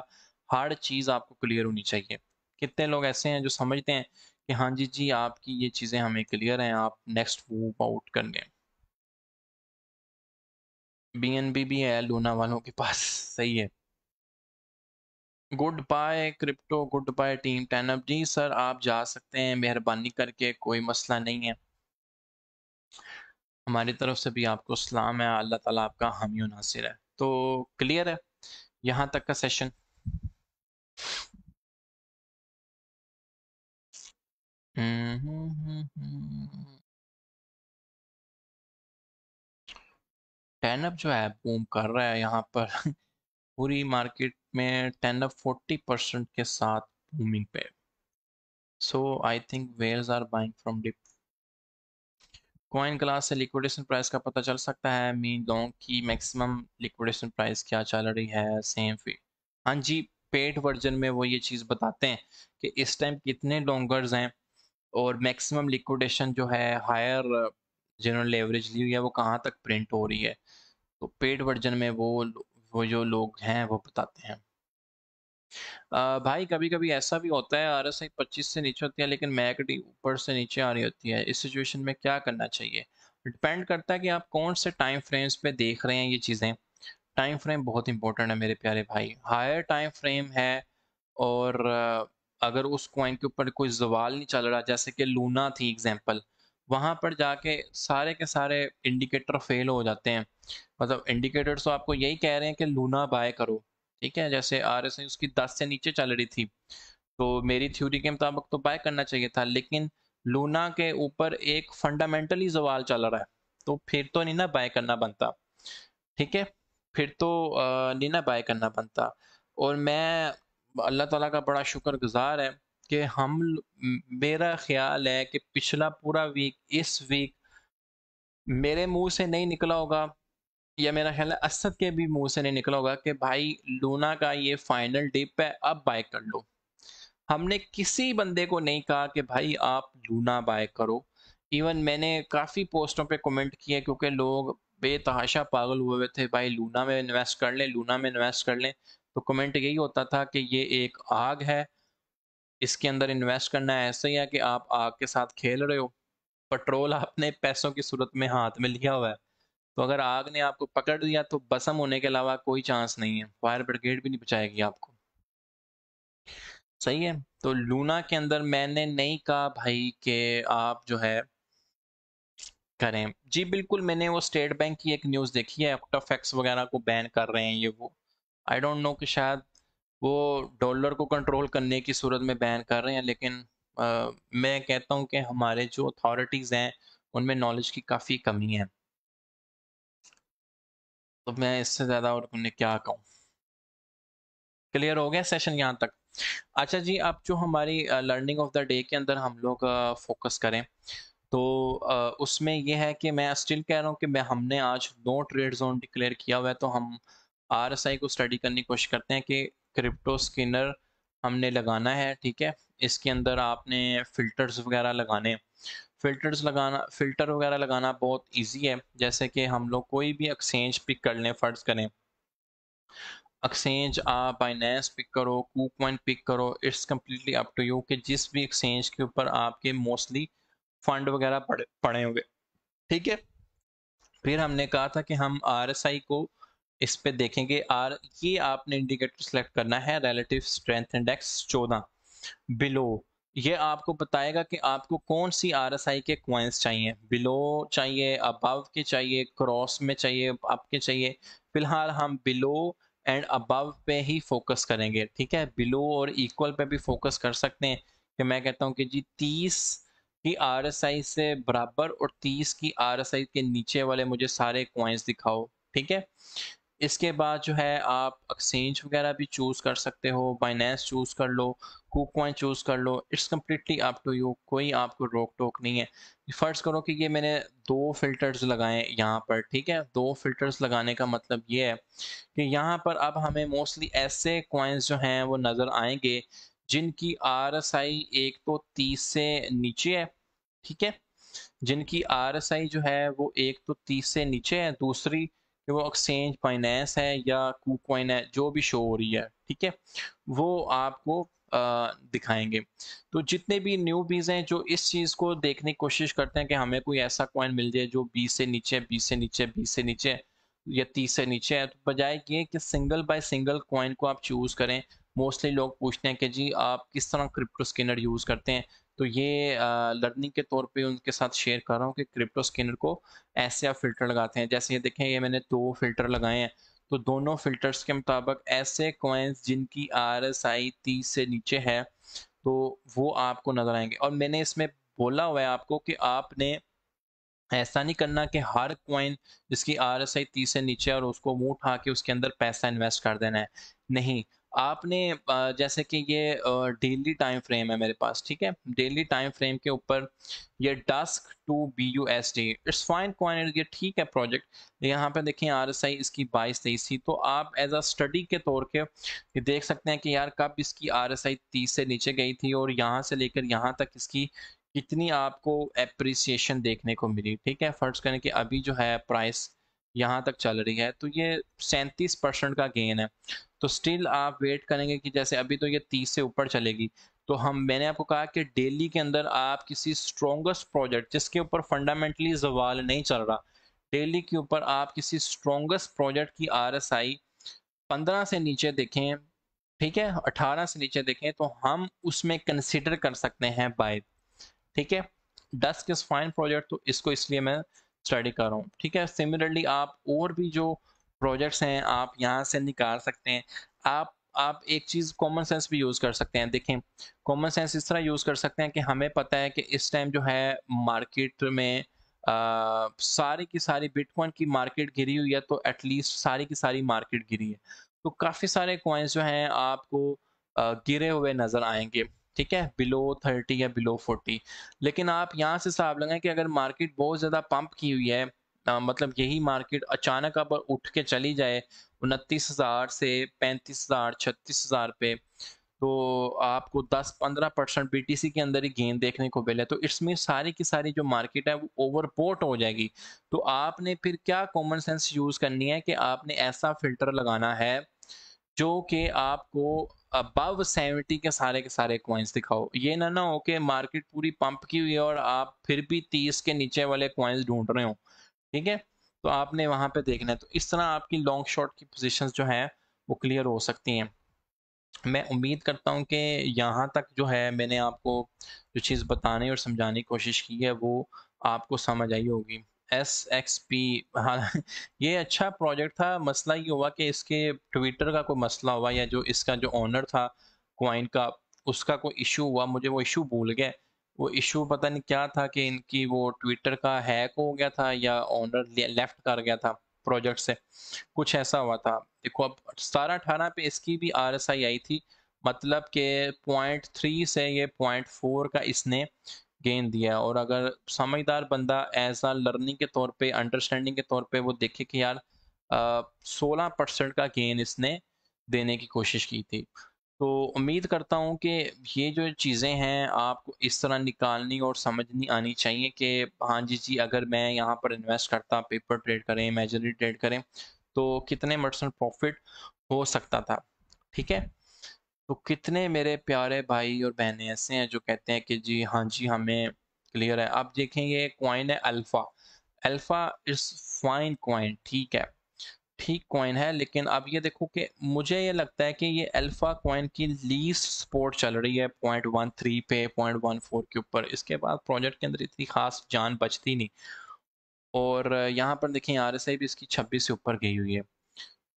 हर चीज़ आपको क्लियर होनी चाहिए। कितने लोग ऐसे हैं जो समझते हैं कि हाँ जी जी आपकी ये चीज़ें हमें क्लियर हैं, आप नेक्स्ट मूव आउट कर लें। बीएनबी भी है लूना वालों के पास, सही है। Good bye crypto, good bye team 10 up. जी सर आप जा सकते हैं, मेहरबानी करके, कोई मसला नहीं है। हमारी तरफ से भी आपको सलाम है, अल्लाह ताला आपका हामी नासिर है। तो क्लियर है यहाँ तक का सेशन। टेन अप जो है बूम कर रहा है यहाँ पर पूरी मार्केट में 10 अप 40% के साथ बूमिंग पे। So I think whales are buying from dip. CoinGlass से लिक्विडेशन प्राइस का पता चल सकता है, मीन लॉन्ग की मैक्सिमम लिक्विडेशन प्राइस क्या चल रही है, सेम फी। हाँ जी, पेड वर्जन में वो ये चीज़ बताते हैं कि इस टाइम कितने लॉन्गर्स हैं और मैक्सिमम लिक्विडेशन जो है हायर जिन्होंने लेवरेज ली हुई है वो कहाँ तक प्रिंट हो रही है। तो पेड वर्जन में वो जो लोग हैं वो बताते हैं। भाई कभी कभी ऐसा भी होता है, आरएसआई 25 से नीचे होती है लेकिन मैकडी ऊपर से नीचे आ रही होती है, इस सिचुएशन में क्या करना चाहिए? डिपेंड करता है कि आप कौन से टाइम फ्रेम्स पे देख रहे हैं ये चीज़ें। टाइम फ्रेम बहुत इंपॉर्टेंट है मेरे प्यारे भाई। हायर टाइम फ्रेम है और अगर उस कॉइन के ऊपर कोई जवाल नहीं चल रहा, जैसे कि लूना थी एग्जांपल, वहां पर जाके सारे के सारे इंडिकेटर फेल हो जाते हैं। मतलब इंडिकेटर्स तो आपको यही कह रहे हैं कि लूना बाय करो, ठीक है, जैसे आरएसआई उसकी 10 से नीचे चल रही थी तो मेरी थ्योरी के मुताबिक तो बाय करना चाहिए था, लेकिन लूना के ऊपर एक फंडामेंटली सवाल चल रहा है, तो फिर तो नहीं ना बाय करना बनता, ठीक है, फिर तो नहीं ना बाय करना बनता। और मैं अल्लाह ताला का बड़ा शुक्रगुजार है कि मेरा ख्याल है कि पिछला पूरा वीक, इस वीक मेरे मुंह से नहीं निकला होगा, या मेरा ख्याल है असद के भी मुंह से नहीं निकला होगा कि भाई लूना का ये फाइनल डिप है अब बाय कर लो। हमने किसी बंदे को नहीं कहा कि भाई आप लूना बाय करो। इवन मैंने काफ़ी पोस्टों पे कमेंट किए क्योंकि लोग बेतहाशा पागल हुए हुए थे, भाई लूना में इन्वेस्ट कर लें, लूना में इन्वेस्ट कर लें। तो कमेंट यही होता था कि ये एक आग है, इसके अंदर इन्वेस्ट करना ऐसा ही है कि आप आग के साथ खेल रहे हो, पेट्रोल आपने पैसों की सूरत में हाथ में लिया हुआ है, तो अगर आग ने आपको पकड़ लिया तो भस्म होने के अलावा कोई चांस नहीं है, फायर ब्रिगेड भी नहीं बचाएगी आपको। सही है। तो लूना के अंदर मैंने नहीं कहा भाई कि आप जो है करें। जी बिल्कुल, मैंने वो स्टेट बैंक की एक न्यूज़ देखी है, ऑक्टाफैक्स वगैरह को बैन कर रहे हैं ये वो। आई डोंट नो कि शायद वो डॉलर को कंट्रोल करने की सूरत में बैन कर रहे हैं, लेकिन मैं कहता हूँ कि हमारे जो अथॉरिटीज़ हैं उनमें नॉलेज की काफ़ी कमी है। तो मैं इससे ज़्यादा और उन्हें क्या कहूँ। क्लियर हो गया सेशन यहाँ तक? अच्छा जी, अब जो हमारी लर्निंग ऑफ द डे के अंदर हम लोग फोकस करें तो उसमें ये है कि मैं स्टिल कह रहा हूँ कि मैं हमने आज नो ट्रेड जोन डिक्लेयर किया हुआ है, तो हम आरएसआई को स्टडी करने की कोशिश करते हैं कि क्रिप्टो स्किनर हमने लगाना है, ठीक है। इसके अंदर आपने फिल्टर्स वगैरह लगाने, फिल्टर वगैरह लगाना बहुत इजी है। जैसे कि हम लोग कोई भी एक्सचेंज पिक कर लें, फर्ज करें एक्सचेंज, आप बाइनेंस पिक करो, कूकॉइन पिक करो, it's completely up to you कि जिस भी एक्सचेंज के ऊपर आपके मोस्टली फंड वगैरह पड़े पड़े हुए, ठीक है। फिर हमने कहा था कि हम आरएसआई को इस पे देखेंगे आर, ये आपने इंडिकेटर सेलेक्ट करना है रिलेटिव स्ट्रेंथ इंडेक्स 14 बिलो। ये आपको बताएगा कि आपको कौन सी आरएसआई के कॉइन्स चाहिए, बिलो चाहिए, अबव के चाहिए, क्रॉस में चाहिए, आपके चाहिए। फिलहाल हम बिलो एंड अबव पे ही फोकस करेंगे, ठीक है। बिलो और इक्वल पे भी फोकस कर सकते हैं कि मैं कहता हूँ कि जी 30 की आरएसआई से बराबर और 30 की आरएसआई के नीचे वाले मुझे सारे कॉइन्स दिखाओ, ठीक है। इसके बाद जो है आप एक्सचेंज वगैरह भी चूज़ कर सकते हो, बाइनेंस चूज़ कर लो, कुकॉइन चूज़ कर लो, it's completely up to you, कोई आपको रोक टोक नहीं है। फ़र्ज़ करो कि ये मैंने 2 फ़िल्टर्स लगाए यहाँ पर, ठीक है। 2 फ़िल्टर्स लगाने का मतलब ये है कि यहाँ पर अब हमें मोस्टली ऐसे कॉइन्स जो हैं वो नज़र आएँगे जिनकी आरएसआई एक तो 30 से नीचे है, ठीक है। जिनकी आरएसआई जो है वो एक तो 30 से नीचे है, दूसरी कि वो एक्सचेंज फाइनेंस है या कुकॉइन है जो भी शो हो रही है, ठीक है, वो आपको दिखाएंगे। तो जितने भी न्यूबीज हैं जो इस चीज़ को देखने की कोशिश करते हैं कि हमें कोई ऐसा कॉइन मिल जाए जो 20 से नीचे, 20 से नीचे, 20 से नीचे या 30 से नीचे है, तो बजाय ये कि सिंगल बाय सिंगल कॉइन को आप चूज करें, मोस्टली लोग पूछते हैं कि जी आप किस तरह क्रिप्टो स्कैनर यूज करते हैं। तो ये लर्निंग के तौर पे उनके साथ शेयर कर रहा हूँ कि क्रिप्टो स्कैनर को ऐसे आप फ़िल्टर लगाते हैं। जैसे ये देखें, ये मैंने 2 फ़िल्टर लगाए हैं, तो दोनों फ़िल्टर्स के मुताबिक ऐसे कॉइन्स जिनकी आरएसआई 30 से नीचे है, तो वो आपको नज़र आएँगे। और मैंने इसमें बोला हुआ है आपको कि आपने ऐसा नहीं करना कि हर कॉइन जिसकी आरएसआई 30 से नीचे है और उसको मुंह उठा के उसके अंदर पैसा इन्वेस्ट कर देना है। नहीं, आपने जैसे कि ये डेली टाइम फ्रेम है मेरे पास, ठीक है। डेली टाइम फ्रेम के ऊपर ये dusk to BUSD, it's fine coin, ये ठीक है प्रोजेक्ट। यहाँ पे देखें आरएसआई इसकी 22-23 थी, तो आप एज अ स्टडी के तौर के ये देख सकते हैं कि यार कब इसकी आरएसआई 30 से नीचे गई थी और यहाँ से लेकर यहाँ तक इसकी कितनी आपको एप्रिसिएशन देखने को मिली, ठीक है। फर्ज करें कि अभी जो है प्राइस यहाँ तक चल रही है, तो ये 37% का गेन है। तो स्टिल आप वेट करेंगे कि जैसे अभी तो ये 30 से ऊपर चलेगी, तो मैंने आपको कहा कि डेली के अंदर आप किसी स्ट्रॉन्गेस्ट प्रोजेक्ट जिसके ऊपर फंडामेंटली सवाल नहीं चल रहा, डेली के ऊपर आप किसी स्ट्रॉन्गेस्ट प्रोजेक्ट की आरएसआई 15 से नीचे देखें, ठीक है, 18 से नीचे देखें, तो हम उसमें कंसिडर कर सकते हैं बाय, ठीक है। डस्क इज फाइन प्रोजेक्ट, तो इसको इसलिए मैं स्टडी कर रहा हूँ, ठीक है। सिमिलरली आप और भी जो प्रोजेक्ट्स हैं आप यहाँ से निकाल सकते हैं। आप एक चीज़ कॉमन सेंस भी यूज़ कर सकते हैं। देखें, कॉमन सेंस इस तरह यूज़ कर सकते हैं कि हमें पता है कि इस टाइम जो है मार्केट में सारी की सारी बिटकॉइन की मार्केट गिरी हुई है, तो एटलीस्ट सारी की सारी मार्केट गिरी है, तो काफ़ी सारे कॉइन्स जो हैं आपको गिरे हुए नज़र आएंगे, ठीक है, बिलो 30 या बिलो 40। लेकिन आप यहाँ से हिसाब लगाएं कि अगर मार्केट बहुत ज़्यादा पंप की हुई है, मतलब यही मार्केट अचानक अब उठ के चली जाए 29,000 से 35,000, 36,000 पे, तो आपको 10-15% BTC के अंदर ही गेन देखने को मिले, तो इसमें सारी की सारी जो मार्केट है वो ओवरबोट हो जाएगी। तो आपने फिर क्या कॉमन सेंस यूज़ करनी है कि आपने ऐसा फिल्टर लगाना है जो कि आपको अबव 70 के सारे कॉइन्स दिखाओ। ये ना हो कि मार्केट पूरी पंप की हुई है और आप फिर भी 30 के नीचे वाले कॉइन्स ढूंढ रहे हो, ठीक है। तो आपने वहां पे देखना है, तो इस तरह आपकी लॉन्ग शॉट की पोजीशंस जो है वो क्लियर हो सकती हैं। मैं उम्मीद करता हूँ कि यहाँ तक जो है मैंने आपको जो चीज़ बताने और समझाने की कोशिश की है वो आपको समझ आई होगी। SXP, हाँ, ये अच्छा प्रोजेक्ट था। मसला ये हुआ कि इसके ट्विटर का कोई मसला हुआ, या जो इसका जो ओनर था क्वाइन का, उसका कोई इशू हुआ, मुझे वो इशू भूल गया। वो इशू पता नहीं क्या था कि इनकी वो ट्विटर का हैक हो गया था या ओनर लेफ्ट कर गया था प्रोजेक्ट से, कुछ ऐसा हुआ था। देखो अब 17-18 पे इसकी भी आरएसआई आई थी, मतलब कि 0.3 से ये 0.4 का इसने गेन दिया। और अगर समझदार बंदा एज आ लर्निंग के तौर पे, अंडरस्टैंडिंग के तौर पे वो देखे कि यार 16% का गेन इसने देने की कोशिश की थी। तो उम्मीद करता हूँ कि ये जो चीज़ें हैं आपको इस तरह निकालनी और समझनी आनी चाहिए कि हाँ जी जी, अगर मैं यहाँ पर इन्वेस्ट करता, पेपर ट्रेड करें, इमेजिनरी ट्रेड करें, तो कितने परसेंट प्रॉफिट हो सकता था, ठीक है। तो कितने मेरे प्यारे भाई और बहनें ऐसे हैं जो कहते हैं कि जी हाँ जी हमें क्लियर है। आप देखें ये कॉइन है alpha, alpha is fine coin, ठीक है। ठीक कॉइन है, लेकिन अब ये देखो कि मुझे ये लगता है कि ये अल्फा कॉइन की लीस्ट सपोर्ट चल रही है 0.13 पे, 0.14 के ऊपर। इसके बाद प्रोजेक्ट के अंदर इतनी खास जान बचती नहीं। और यहाँ पर देखें RSI भी इसकी 26 से ऊपर गई हुई है।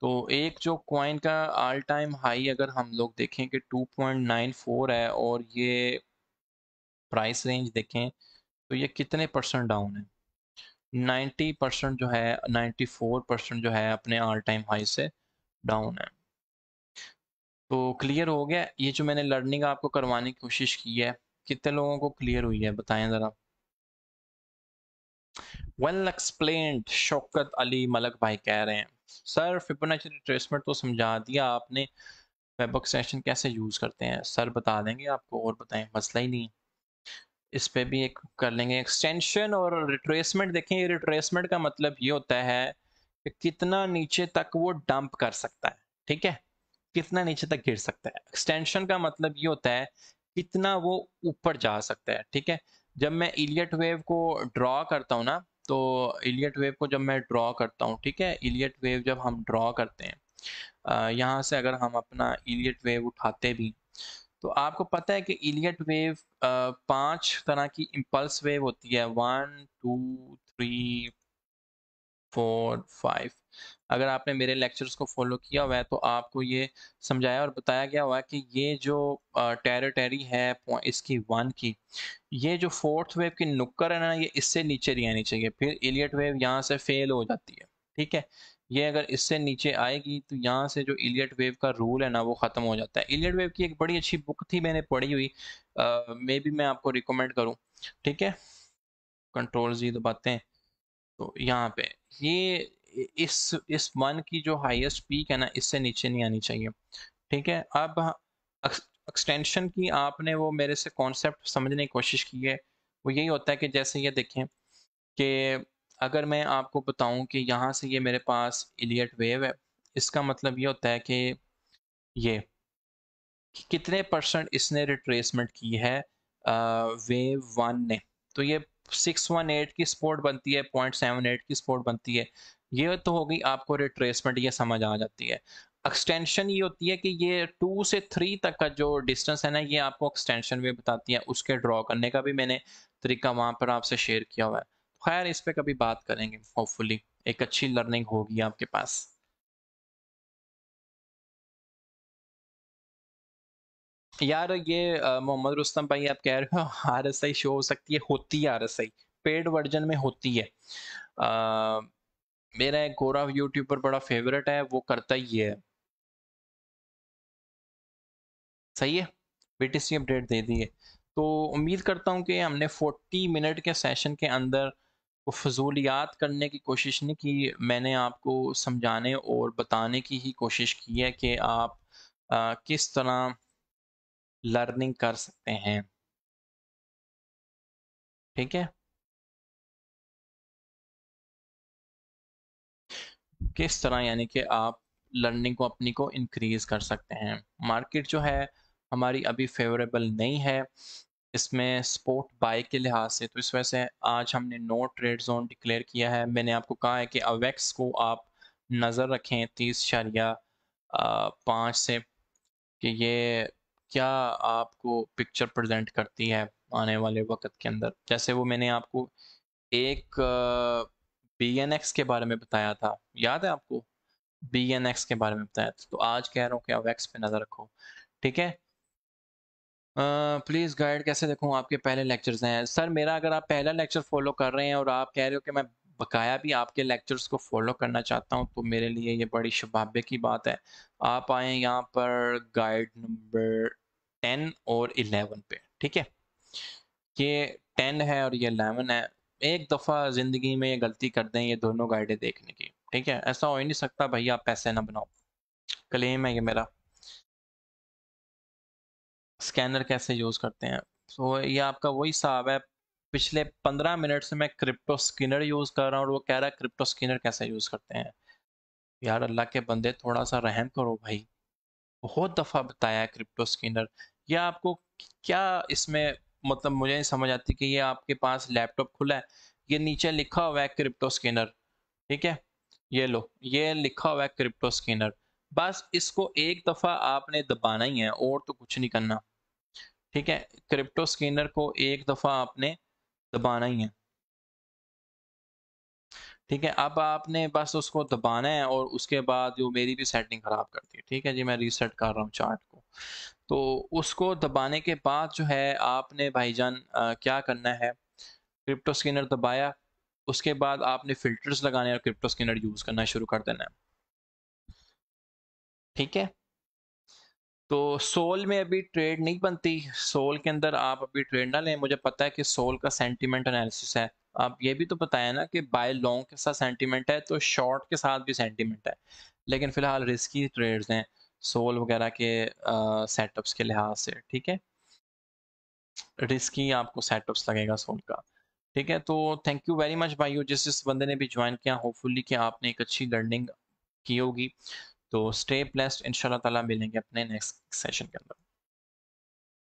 तो एक जो कॉइन का ऑल टाइम हाई अगर हम लोग देखें कि 2.94 है, और ये प्राइस रेंज देखें तो ये कितने परसेंट डाउन है। 90% जो है, 94% जो है अपने ऑल टाइम हाई से डाउन है। तो क्लियर हो गया ये जो मैंने लर्निंग आपको करवाने की कोशिश की है, कितने लोगों को क्लियर हुई है बताएं ज़रा। वेल एक्सप्लेन्ड, शौकत अली मलक भाई कह रहे हैं सर फिबोनाची रिट्रेसमेंट तो समझा दिया आपने, वेब एक्सटेंशन कैसे यूज़ करते हैं सर बता देंगे आपको, और बताएं, मसला ही नहीं। इस पे भी एक कर लेंगे एक्सटेंशन और रिट्रेसमेंट। देखें ये रिट्रेसमेंट का मतलब ये होता है कि कितना नीचे तक वो डंप कर सकता है, ठीक है, कितना नीचे तक गिर सकता है। एक्सटेंशन का मतलब ये होता है कितना वो ऊपर जा सकता है, ठीक है। जब मैं इलियट वेव को ड्रॉ करता हूँ ना, तो इलियट वेव को जब मैं ड्रॉ करता हूँ, ठीक है, इलियट वेव जब हम ड्रॉ करते हैं, यहाँ से अगर हम अपना इलियट वेव उठाते भी, तो आपको पता है कि इलियट वेव 5 तरह की इम्पल्स वेव होती है, 1 2 3 4 5। अगर आपने मेरे लेक्चर्स को फॉलो किया हुआ है तो आपको ये समझाया और बताया गया हुआ है कि ये जो टेरिटरी है इसकी 1 की, ये जो फोर्थ वेव की नुक्कर है ना, ये इससे नीचे नहीं आनी चाहिए, फिर इलियट वेव यहाँ से फेल हो जाती है, ठीक है। ये अगर इससे नीचे आएगी तो यहाँ से जो इलियट वेव का रूल है ना वो ख़त्म हो जाता है। इलियट वेव की एक बड़ी अच्छी बुक थी, मैंने पढ़ी हुई, मे बी मैं आपको रिकमेंड करूँ, ठीक है। कंट्रोल जी दबाते हैं तो यहाँ पे ये इस 1 की जो हाईएस्ट पीक है ना, इससे नीचे नहीं आनी चाहिए, ठीक है। अब एक्सटेंशन की आपने वो मेरे से कॉन्सेप्ट समझने की कोशिश की है, वो यही होता है कि जैसे ये देखें कि अगर मैं आपको बताऊं कि यहाँ से ये मेरे पास इलियट वेव है, इसका मतलब ये होता है कि ये कि कितने परसेंट इसने रिट्रेसमेंट की है वेव 1 ने। तो ये 618 की सपोर्ट बनती है, 0.78 की सपोर्ट बनती है। ये तो हो गई आपको रिट्रेसमेंट, ये समझ आ जाती है। एक्सटेंशन ये होती है कि ये 2 से 3 तक का जो डिस्टेंस है ना, ये आपको एक्सटेंशन वे बताती है। उसके ड्रॉ करने का भी मैंने तरीका वहां पर आपसे शेयर किया हुआ है। खैर इस पे कभी बात करेंगे, होपफुली एक अच्छी लर्निंग होगी आपके पास। यार ये मोहम्मद रुस्तम भाई आप कह रहे हो RSI शो हो सकती है, होती है RSI पेड वर्जन में होती है। मेरा एक गोरा यूट्यूबर बड़ा फेवरेट है, वो करता ही है। सही है, BTC अपडेट दे दी है। तो उम्मीद करता हूँ कि हमने 40 मिनट के सेशन के अंदर वो फजूलियात करने की कोशिश नहीं की, मैंने आपको समझाने और बताने की ही कोशिश की है कि आप किस तरह लर्निंग कर सकते हैं, ठीक है। किस तरह यानी कि आप लर्निंग को अपनी को इंक्रीज कर सकते हैं। मार्केट जो है हमारी अभी फेवरेबल नहीं है इसमें स्पोर्ट बाय के लिहाज से, तो इस वजह से आज हमने नो ट्रेड जोन डिक्लेयर किया है। मैंने आपको कहा है कि अवेक्स को आप नज़र रखें 30.5 से, कि ये क्या आपको पिक्चर प्रेजेंट करती है आने वाले वक्त के अंदर। जैसे वो मैंने आपको एक BNX के बारे में बताया था, याद है आपको, BNX के बारे में बताया था, तो आज कह रहा हूँ कि अवेक्स पे नज़र रखो, ठीक है। प्लीज़ गाइड कैसे देखूँ, आपके पहले लेक्चर्स हैं सर। मेरा अगर आप पहला लेक्चर फॉलो कर रहे हैं और आप कह रहे हो कि मैं बकाया भी आपके लेक्चर्स को फॉलो करना चाहता हूँ, तो मेरे लिए ये बड़ी शुभाब्य की बात है। आप आए यहाँ पर गाइड नंबर 10 और 11 पे, ठीक है। ये 10 है और ये 11 है। एक दफ़ा ज़िंदगी में ये गलती कर दें ये दोनों गाइडें देखने की, ठीक है। ऐसा हो ही नहीं सकता भैया आप पैसे ना बनाओ, क्लेम है ये मेरा। स्कैनर कैसे यूज़ करते हैं, तो ये आपका वही हिसाब है। पिछले 15 मिनट से मैं क्रिप्टो स्किनर यूज़ कर रहा हूँ और वो कह रहा है क्रिप्टो स्किनर कैसे यूज़ करते हैं। यार अल्लाह के बंदे थोड़ा सा रहम करो भाई, बहुत दफ़ा बताया है क्रिप्टो स्किनर। ये आपको क्या इसमें मतलब मुझे नहीं समझ आती कि ये आपके पास लैपटॉप खुला है, ये नीचे लिखा हुआ है क्रिप्टो स्किनर, ठीक है। ये लो, ये लिखा हुआ है क्रिप्टो स्कैनर। बस इसको एक दफ़ा आपने दबाना ही है और तो कुछ नहीं करना। ठीक है, क्रिप्टो स्कैनर को एक दफ़ा आपने दबाना ही है। ठीक है, अब आपने बस उसको दबाना है और उसके बाद जो मेरी भी सेटिंग ख़राब कर दी है। ठीक है जी, मैं रीसेट कर रहा हूँ चार्ट को। तो उसको दबाने के बाद जो है आपने भाईजान क्या करना है, क्रिप्टो स्कैनर दबाया, उसके बाद आपने फ़िल्टर्स लगाने हैं और क्रिप्टो स्कैनर यूज़ करना शुरू कर देना है। ठीक है? तो सोल में अभी ट्रेड नहीं बनती, सोल के अंदर आप अभी ट्रेड ना लें। मुझे पता है कि सोल का सेंटीमेंट एनालिसिस है। आप ये भी तो बताया ना कि बाय लॉन्ग के साथ सेंटीमेंट है, तो शॉर्ट के साथ भी सेंटीमेंट है। लेकिन फ़िलहाल रिस्की ट्रेड्स हैं सोल वगैरह के सेटअप्स के लिहाज से। ठीक है? रिस्की आपको सेटअप्स लगेगा सोल का। ठीक है? तो थैंक यू वेरी मच भाइयों, जिस बंदे ने भी जॉइन किया, होपफुली कि आपने एक अच्छी लर्निंग की होगी। तो स्टे ब्लेस्ड, इंशाल्लाह ताला मिलेंगे अपने नेक्स्ट सेशन के अंदर।